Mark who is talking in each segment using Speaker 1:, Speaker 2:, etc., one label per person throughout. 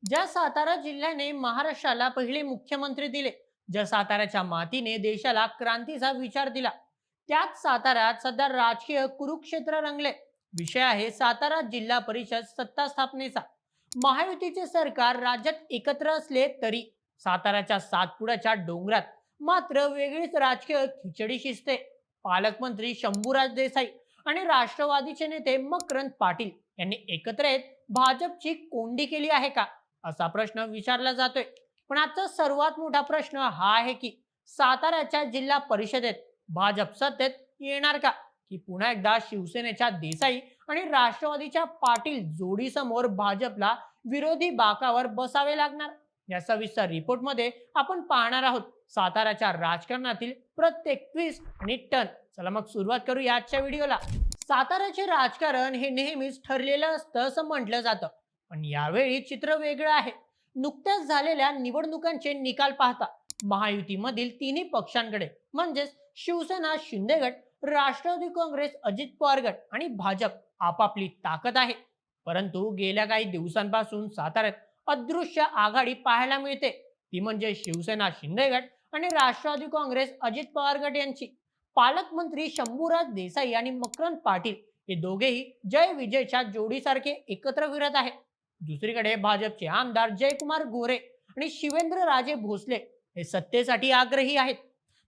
Speaker 1: ज्या सातारा जिल्ह्याने महाराष्ट्राला पहिले मुख्यमंत्री दिले, ज्या साताऱ्याच्या मातीने देशाला क्रांतीचा विचार दिला, त्याच साताऱ्यात सध्या राजकीय कुरुक्षेत्र रंगले. विषय आहे सातारा जिल्हा परिषद सत्ता स्थापनेचा. महायुतीचे सरकार राज्यात एकत्र असले तरी साताऱ्याच्या सातपुड्याच्या डोंगरात मात्र वेगळीच राजकीय खिचडी शिजते. पालकमंत्री शंभूराज देसाई आणि राष्ट्रवादीचे नेते मकरंद पाटील यांनी एकत्र येत भाजपची कोंडी केली आहे का, असा प्रश्न विचारला जातोय. पण आजचा सर्वात मोठा प्रश्न हा आहे की साताऱ्याच्या जिल्हा परिषदेत भाजप सत्तेत येणार का, की पुन्हा एकदा शिवसेनेच्या देसाई आणि राष्ट्रवादीच्या पाटील जोडीसमोर भाजपला विरोधी बाकावर बसावे लागणार. या सविस्तर रिपोर्टमध्ये आपण पाहणार आहोत साताऱ्याच्या राजकारणातील प्रत्येक ट्विस्ट आणि टर्न. चला मग सुरुवात करूया आजच्या व्हिडिओला. साताऱ्याचे राजकारण हे नेहमीच ठरलेलं असतं असं म्हटलं जातं, पण यावेळी चित्र वेगळं आहे. नुकत्याच झालेल्या निवडणुकांचे निकाल पाहता महायुतीमधील तिन्ही पक्षांकडे म्हणजेच शिवसेना शिंदे गट, राष्ट्रवादी काँग्रेस अजित पवार गट आणि भाजप आपापली ताकद आहे. परंतु गेल्या काही दिवसांपासून साताऱ्यात अदृश्य आघाडी पाहायला मिळते. ती म्हणजे शिवसेना शिंदे गट आणि राष्ट्रवादी काँग्रेस अजित पवार गट यांची. पालकमंत्री शंभूराज देसाई आणि मकरंद पाटील हे दोघेही जय विजयच्या जोडीसारखे एकत्र फिरत आहेत. दुसरीकडे भाजपचे आमदार जयकुमार गोरे आणि शिवेंद्रराजे भोसले हे सत्तेसाठी आग्रही आहेत.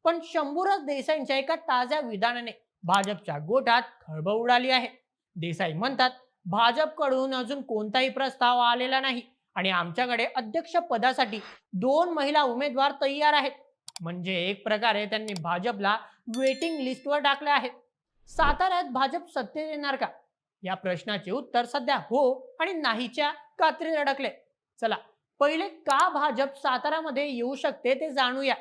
Speaker 1: पण शंभूराज देसाईंच्या एका ताज्या विधानाने भाजपच्या गोटात खळबळ उडाली आहे. देसाई म्हणतात, भाजपकडून अजून कोणताही प्रस्ताव आलेला नाही आणि आमच्याकडे अध्यक्ष पदासाठी 2 महिला उमेदवार तयार आहेत. म्हणजे एक प्रकारे त्यांनी भाजपला वेटिंग लिस्टवर टाकले आहे. साताऱ्यात भाजप सत्तेत येणार का, या प्रश्नाचे उत्तर सध्या हो आणि नाहीच्या कात्रीत अडकले. चला पहिले का भाजप सातारामध्ये येऊ शकते ते जाणूया.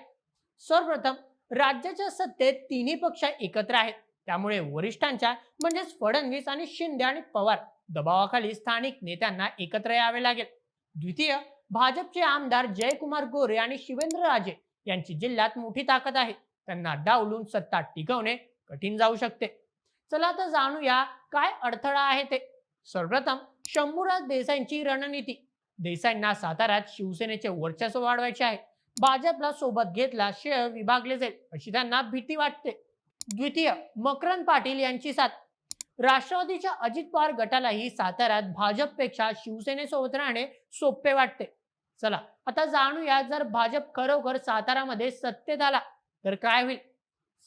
Speaker 1: सर्वप्रथम, राज्याच्या सत्तेत तिन्ही पक्ष एकत्र आहेत, त्यामुळे वरिष्ठांच्या म्हणजेच फडणवीस आणि शिंदे आणि पवार दबावाखाली स्थानिक नेत्यांना एकत्र यावे लागेल. द्वितीय, भाजपचे आमदार जयकुमार गोरे आणि शिवेंद्रराजे यांची जिल्ह्यात मोठी ताकद आहे, त्यांना डावलून सत्ता टिकवणे कठीण जाऊ शकते. चला आता जाणूया काय अडथळा आहे ते. सर्वप्रथम, शंभूराज देसाईंची रणनीती. देसाईंना साताऱ्यात शिवसेनेचे वर्चस्व वाढवायचे आहे. भाजपला सोबत घेतला शेअर विभागले जाईल अशी त्यांना भीती वाटते. द्वितीय, मकरंद पाटील यांची साथ. राष्ट्रवादीच्या अजित पवार गटालाही साताऱ्यात भाजपपेक्षा शिवसेनेसोबत राहणे सोपे वाटते. चला आता जाणूया, जर भाजप खरोखर सातारामध्ये सत्तेत आला तर काय होईल.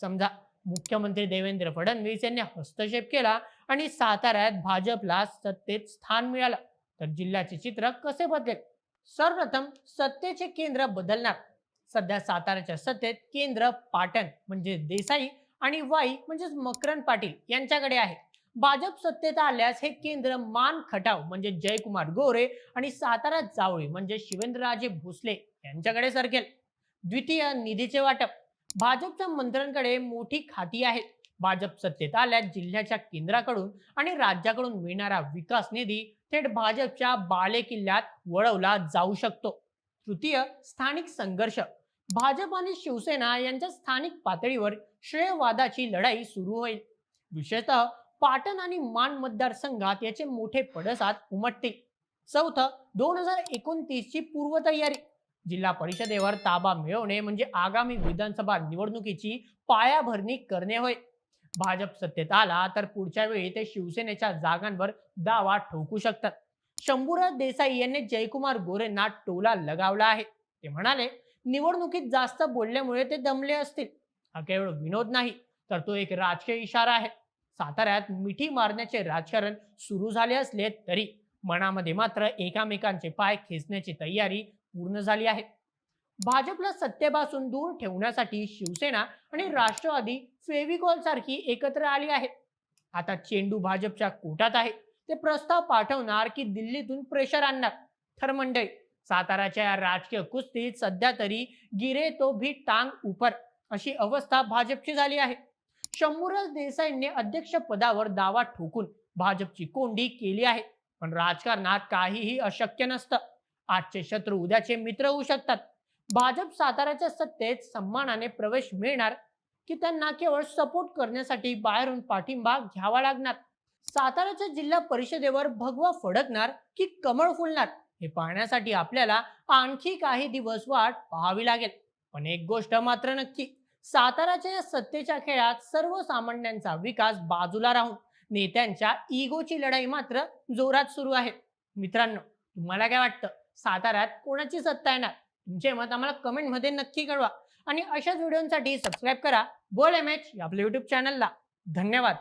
Speaker 1: समजा मुख्यमंत्री देवेंद्र फडणवीस यांनी हस्तक्षेप केला आणि साताऱ्यात भाजपला सत्तेत स्थान मिळालं तर जिल्ह्याचे चित्र कसे बदलेल. सर्वप्रथम, सत्तेचे केंद्र बदलणार. सध्या साताऱ्याच्या सत्तेत केंद्र पाटण म्हणजे देसाई आणि वाई म्हणजेच मकरंद पाटील यांच्याकडे आहे. भाजप सत्तेत आल्यास हे केंद्र मान खटाव म्हणजे जयकुमार गोरे आणि सातारा जावळी म्हणजे शिवेंद्रराजे भोसले यांच्याकडे सरकेल. द्वितीय, निधीचे वाटप. भाजपच्या मंत्र्यांकडे मोठी खाती आहेत. भाजप सत्तेत आल्यास जिल्ह्याच्या केंद्राकडून आणि राज्याकडून मिळणारा विकास निधी थेट भाजपच्या बालेकिल्ल्यात वळवला जाऊ शकतो. तृतीय, स्थानिक संघर्ष. भाजप आणि शिवसेना यांच्या स्थानिक पातळीवर श्रेयवादाची लढाई सुरू होईल. विशेषतः पाटण आणि मान मतदारसंघात याचे मोठे पडसाद उमटतील. चौथं, 2029 ची पूर्वतयारी. जिल्हा परिषदेवर ताबा मिळवणे म्हणजे आगामी विधानसभा निवडणुकीची पायाभरणी करणे होय. भाजप सत्तेत आला तर पुढच्या वेळी ते शिवसेनेच्या जागांवर दावा ठोकू शकतात. शंभूराज देसाई यांनी जयकुमार गोरेंना टोला लगावला आहे. ते म्हणाले, निवडणुकीत जास्त बोलल्यामुळे ते दमले असतील. हा केवळ विनोद नाही, तर तो एक राजकीय इशारा आहे. साताऱ्यात मिठी मारण्याचे राजकारण सुरू झाले असले तरी मनामध्ये मात्र एकामेकांचे पाय खेचण्याची तयारी पूर्ण झाली आहे. भाजपला सत्तेपासून दूर ठेवण्यासाठी शिवसेना आणि राष्ट्रवादी फेविकॉल सारखी एकत्र आली आहेत. आता चेंडू भाजपच्या कोर्टात आहे. ते प्रस्ताव पाठवणार की दिल्लीतून प्रेशर आणणार. तर मंडळी, साताराच्या या राजकीय कुस्तीत सध्या तरी गिरे तो भी टांग ऊपर अशी अवस्था भाजपची झाली आहे. शंभूराज देसाईंनी अध्यक्ष पदावर दावा ठोकून भाजपची कोंडी केली आहे. पण राजकारणात काहीही अशक्य नसतं. आजचे शत्रू उद्याचे मित्र होऊ शकतात. भाजप साताऱ्याच्या सत्तेत सन्मानाने प्रवेश मिळणार की त्यांना केवळ सपोर्ट करण्यासाठी बाहेरून पाठिंबा घ्यावा लागणार. साताऱ्याच्या जिल्हा परिषदेवर भगवा फडकणार की कमळ फुलणार, हे पाहण्यासाठी आपल्याला आणखी काही दिवस वाट पाहावी लागेल. पण एक गोष्ट मात्र नक्की, साताराच्या या सत्तेच्या खेळात सर्वसामान्यांचा विकास बाजूला राहून नेत्यांच्या इगोची लढाई मात्र जोरात सुरू आहे. मित्रांनो, तुम्हाला काय वाटतं, साताऱ्यात कोणाची सत्ता येणार? तुमचे मत आम्हाला कमेंटमध्ये नक्की कळवा. आणि अशाच व्हिडिओसाठी सबस्क्राईब करा बोल एम एच या आपल्या युट्यूब चॅनलला. धन्यवाद.